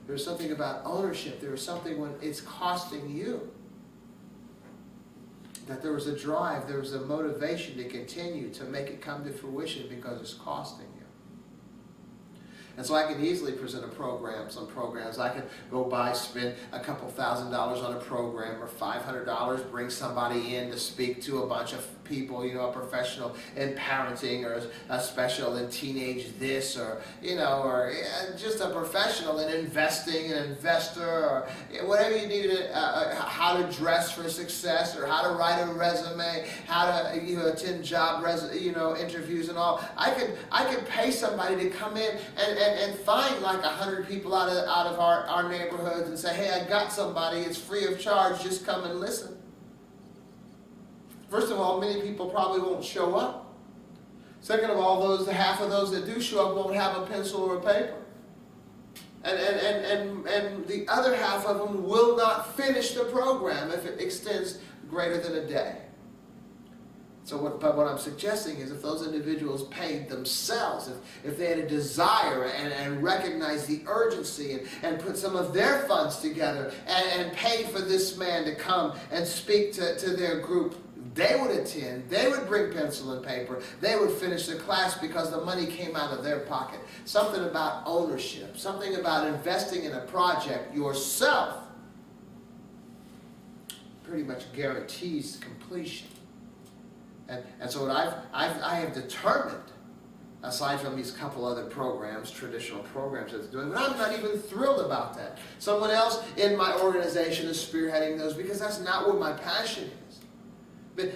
There's something about ownership. There was something when it's costing you. That there was a drive, there was a motivation to continue to make it come to fruition because it's costing you. And so I can easily present some programs. I could go buy, spend a couple $1,000s on a program, or $500, bring somebody in to speak to a bunch of people, a professional in parenting, or a special in teenage this, or, or just a professional in investing, an investor, or whatever you need, how to dress for success, or how to write a resume, how to attend job interviews and all. I could pay somebody to come in and find like 100 people out of our neighborhoods and say, hey, I got somebody, it's free of charge, just come and listen. First of all, many people probably won't show up. Second of all, half of those that do show up won't have a pencil or a paper. And the other half of them will not finish the program if it extends greater than a day. So what I'm suggesting is if those individuals paid themselves, if they had a desire and recognized the urgency and put some of their funds together and paid for this man to come and speak to their group, they would attend, they would bring pencil and paper, they would finish the class because the money came out of their pocket. Something about ownership, something about investing in a project yourself pretty much guarantees completion. And so what I have determined, aside from these couple other programs, traditional programs that's doing, but I'm not even thrilled about that. Someone else in my organization is spearheading those because that's not where my passion is.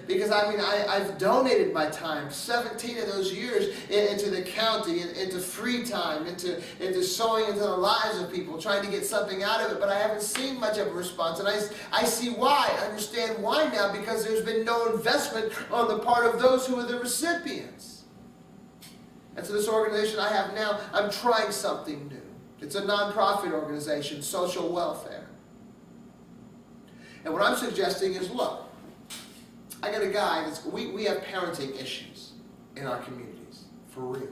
Because I've donated my time, 17 of those years, into the county, into free time, into sowing into the lives of people, trying to get something out of it, but I haven't seen much of a response. And I see why. I understand why now, because there's been no investment on the part of those who are the recipients. And so this organization I have now, I'm trying something new. It's a nonprofit organization, social welfare. And what I'm suggesting is, look, I got a guy we have parenting issues in our communities, for real.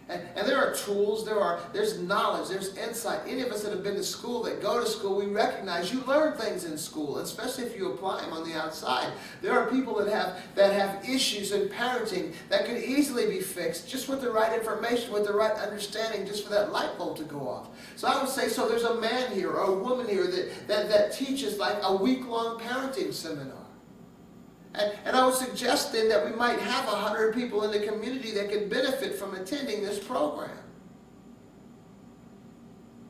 And there are tools, there's knowledge, there's insight. Any of us that have been to school, that go to school, we recognize you learn things in school, especially if you apply them on the outside. There are people that have issues in parenting that could easily be fixed just with the right information, with the right understanding, just for that light bulb to go off. So I would say, there's a man here or a woman here that teaches like a week-long parenting seminar. And I would suggest then that we might have 100 people in the community that could benefit from attending this program.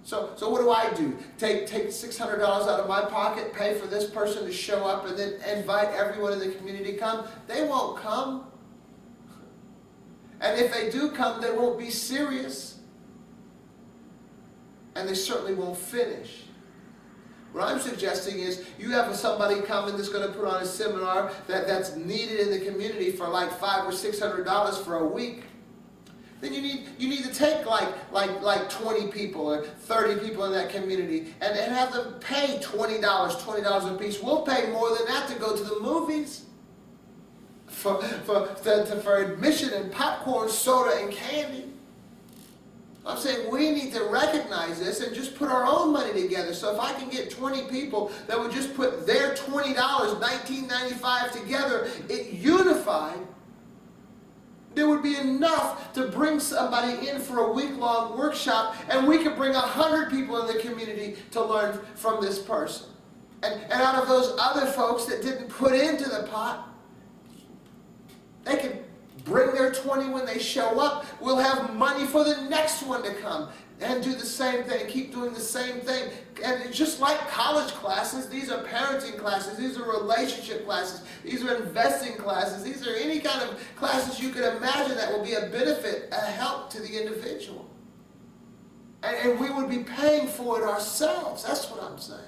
So what do? Take $600 out of my pocket, pay for this person to show up, and then invite everyone in the community to come? They won't come. And if they do come, they won't be serious. And they certainly won't finish. What I'm suggesting is you have somebody coming that's going to put on a seminar that's needed in the community for like $500 or $600 for a week. Then you need to take like 20 people or 30 people in that community and have them pay $20 a piece. We'll pay more than that to go to the movies. For admission and popcorn, soda, and candy. I'm saying we need to recognize this and just put our own money together. So if I can get 20 people that would just put their $20, $19.95 together, unified, there would be enough to bring somebody in for a week-long workshop, and we could bring 100 people in the community to learn from this person. And out of those other folks that didn't put into the pot, they could bring their 20 when they show up. We'll have money for the next one to come and do the same thing, keep doing the same thing. And just like college classes, these are parenting classes, these are relationship classes, these are investing classes, these are any kind of classes you could imagine that will be a benefit, a help to the individual. And we would be paying for it ourselves. That's what I'm saying.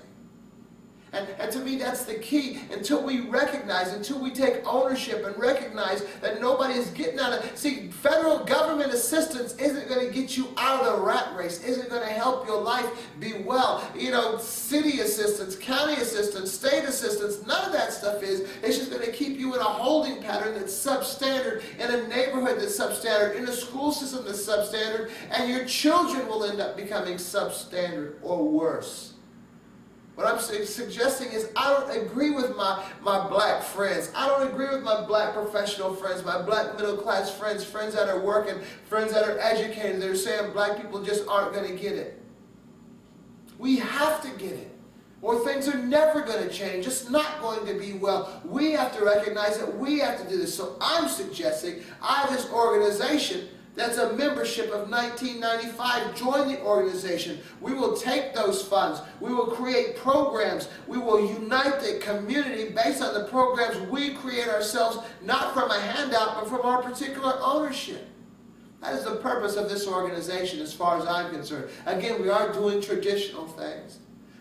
And to me, that's the key. Until we recognize, until we take ownership and recognize that nobody is getting out of... See, federal government assistance isn't going to get you out of the rat race, isn't going to help your life be well. You know, city assistance, county assistance, state assistance, none of that stuff is. It's just going to keep you in a holding pattern that's substandard, in a neighborhood that's substandard, in a school system that's substandard, and your children will end up becoming substandard or worse. What I'm suggesting is I don't agree with my black friends. I don't agree with my black professional friends, my black middle class friends, friends that are working, friends that are educated. They're saying black people just aren't going to get it. We have to get it, or things are never going to change. It's not going to be well. We have to recognize that we have to do this. So I'm suggesting I have this organization that's a membership of $19.95. Join the organization. We will take those funds. We will create programs. We will unite the community based on the programs we create ourselves, not from a handout, but from our particular ownership. That is the purpose of this organization as far as I'm concerned. Again, we are doing traditional things.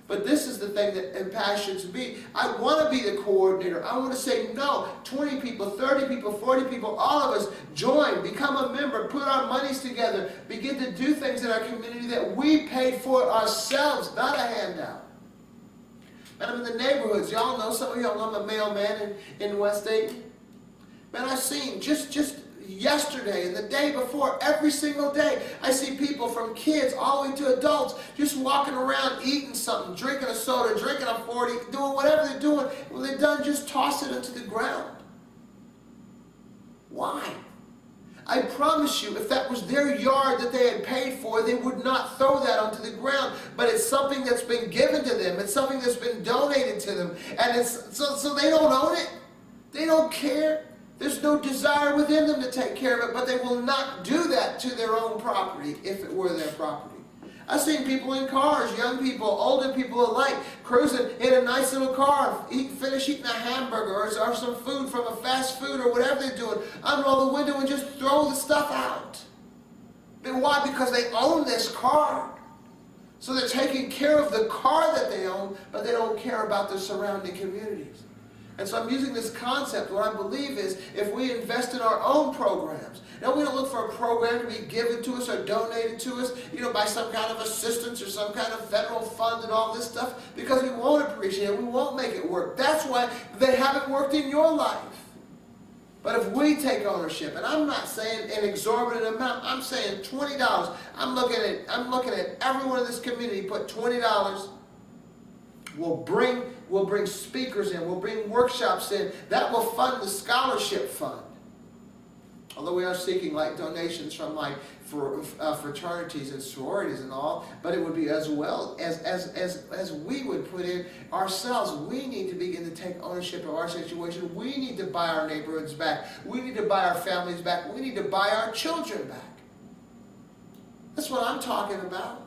But this is the thing that impassions me. I want to be the coordinator. I want to say, no, 20 people, 30 people, 40 people, all of us, join, become a member, put our monies together, begin to do things in our community that we paid for ourselves, not a handout. Man, I'm in the neighborhoods. Y'all know, some of y'all know I'm a mailman in West Dayton. Man, I've seen just yesterday and the day before, every single day, I see people from kids all the way to adults just walking around eating something, drinking a soda, drinking a 40, doing whatever they're doing. When they're done, just toss it into the ground. Why? I promise you, if that was their yard that they had paid for, they would not throw that onto the ground. But it's something that's been given to them. It's something that's been donated to them. And it's so they don't own it. They don't care. There's no desire within them to take care of it, but they will not do that to their own property if it were their property. I've seen people in cars, young people, older people alike, cruising in a nice little car, finish eating a hamburger or some food from a fast food or whatever they're doing, unroll the window and just throw the stuff out. And why? Because they own this car. So they're taking care of the car that they own, but they don't care about their surrounding communities. And so I'm using this concept. What I believe is if we invest in our own programs, now we don't look for a program to be given to us or donated to us, by some kind of assistance or some kind of federal fund and all this stuff, because we won't appreciate it, we won't make it work. That's why they haven't worked in your life. But if we take ownership, and I'm not saying an exorbitant amount, I'm saying $20. I'm looking at everyone in this community put $20. We'll bring speakers in. We'll bring workshops in. That will fund the scholarship fund. Although we are seeking donations from fraternities and sororities and all, but it would be as well as we would put in ourselves. We need to begin to take ownership of our situation. We need to buy our neighborhoods back. We need to buy our families back. We need to buy our children back. That's what I'm talking about.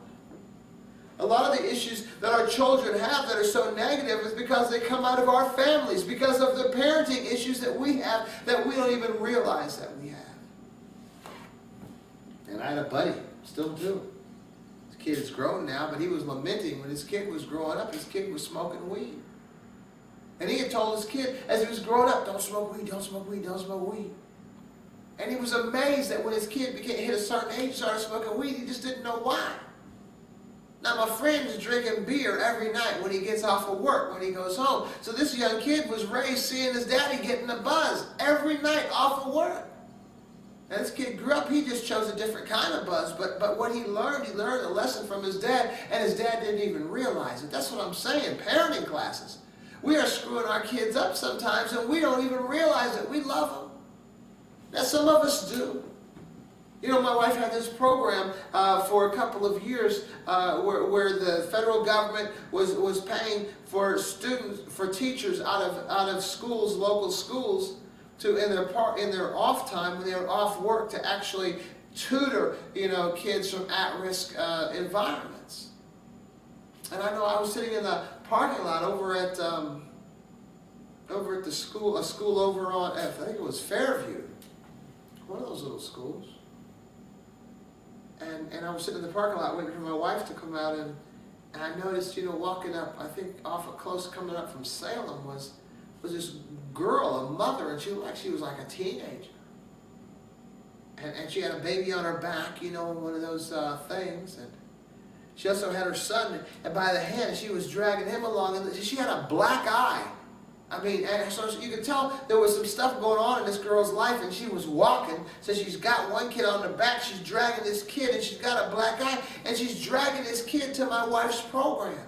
A lot of the issues that our children have that are so negative is because they come out of our families, because of the parenting issues that we have that we don't even realize that we have. And I had a buddy, still do. His kid is grown now, but he was lamenting when his kid was growing up, his kid was smoking weed. And he had told his kid, as he was growing up, don't smoke weed, don't smoke weed, don't smoke weed. And he was amazed that when his kid hit a certain age and started smoking weed, he just didn't know why. Now, my friend's drinking beer every night when he gets off of work, when he goes home. So this young kid was raised seeing his daddy getting a buzz every night off of work. And this kid grew up, he just chose a different kind of buzz. But what he learned a lesson from his dad, and his dad didn't even realize it. That's what I'm saying, parenting classes. We are screwing our kids up sometimes, and we don't even realize it. We love them. Now, some of us do. My wife had this program for a couple of years where the federal government was paying for teachers out of schools, local schools, to in their off time when they were off work to actually tutor kids from at-risk environments. And I know I was sitting in the parking lot over at the school, a school over on I think it was Fairview, one of those little schools. And I was sitting in the parking lot waiting for my wife to come out, And I noticed, walking up, I think off of close coming up from Salem was this girl, a mother, and she looked like she was like a teenager. And she had a baby on her back, one of those things. And she also had her son by the hand, and she was dragging him along. And she had a black eye. I mean, and so you could tell there was some stuff going on in this girl's life, and she was walking. So she's got one kid on the back, she's dragging this kid, and she's got a black eye, and she's dragging this kid to my wife's program.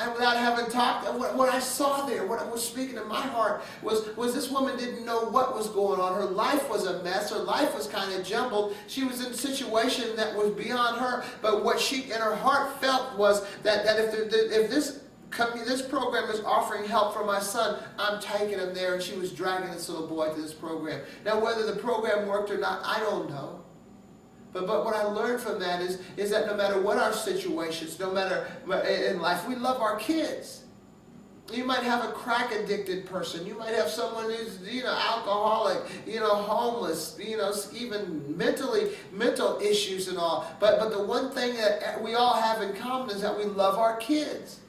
And without having talked, what I saw there, what was speaking to my heart was this woman didn't know what was going on. Her life was a mess. Her life was kind of jumbled. She was in a situation that was beyond her. But what she in her heart felt was that if this company, this program is offering help for my son, I'm taking him there. And she was dragging this little boy to this program. Now, whether the program worked or not, I don't know. But what I learned from that is that no matter what our situations, no matter in life, we love our kids. You might have a crack addicted person. You might have someone who's, alcoholic, homeless, even mental issues and all. But the one thing that we all have in common is that we love our kids.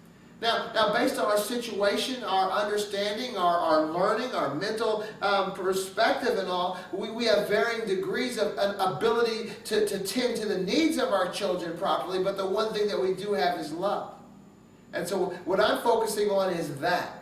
Now, based on our situation, our understanding, our learning, our mental perspective and all, we have varying degrees of an ability to tend to the needs of our children properly, but the one thing that we do have is love. And so what I'm focusing on is that.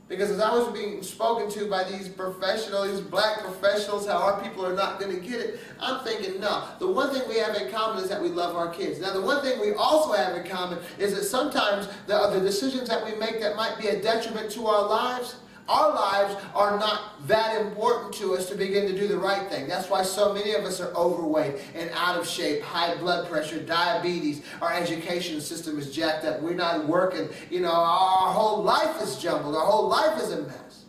Because as I was being spoken to by these professionals, these black professionals, how our people are not going to get it, I'm thinking, no. The one thing we have in common is that we love our kids. Now, the one thing we also have in common is that sometimes the decisions that we make that might be a detriment to our lives are not that important to us to begin to do the right thing. That's why so many of us are overweight and out of shape, high blood pressure, diabetes. Our education system is jacked up. We're not working. Our whole life is jumbled. Our whole life is a mess.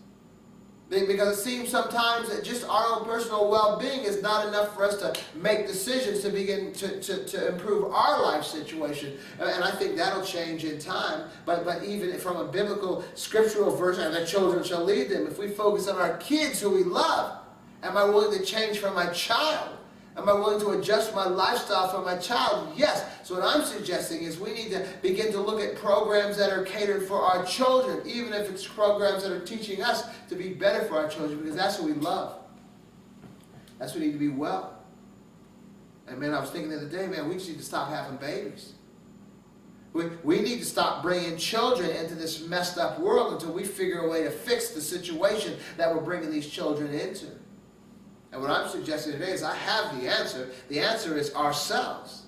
Because it seems sometimes that just our own personal well-being is not enough for us to make decisions to begin to improve our life situation. And I think that'll change in time. But even from a biblical scriptural version, the children shall lead them. If we focus on our kids who we love, am I willing to change for my child? Am I willing to adjust my lifestyle for my child? Yes. So what I'm suggesting is we need to begin to look at programs that are catered for our children, even if it's programs that are teaching us to be better for our children, because that's what we love. That's what we need to be well. And man, I was thinking the other day, man, we just need to stop having babies. We need to stop bringing children into this messed up world until we figure a way to fix the situation that we're bringing these children into. And what I'm suggesting today is I have the answer. The answer is ourselves.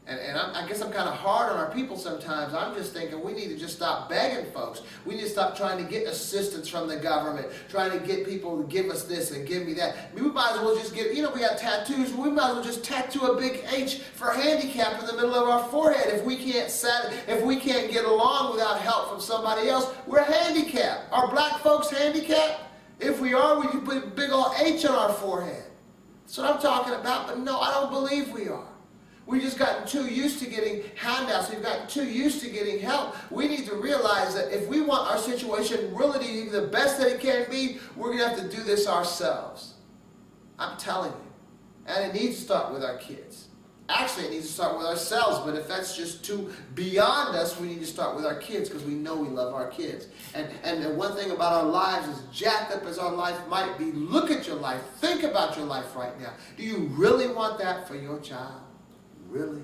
And I guess I'm kind of hard on our people sometimes. I'm just thinking we need to just stop begging folks. We need to stop trying to get assistance from the government, trying to get people to give us this and give me that. We might as well just get, we got tattoos. We might as well just tattoo a big H for handicap in the middle of our forehead. If we can't get along without help from somebody else, we're handicapped. Are black folks handicapped? If we are, we can put a big old H on our forehead. That's what I'm talking about, but no, I don't believe we are. We've just gotten too used to getting handouts. We've gotten too used to getting help. We need to realize that if we want our situation really to be the best that it can be, we're going to have to do this ourselves. I'm telling you. And it needs to start with our kids. Actually, it needs to start with ourselves, but if that's just too beyond us, we need to start with our kids because we know we love our kids. And the one thing about our lives, as jacked up as our life might be, look at your life. Think about your life right now. Do you really want that for your child? Really?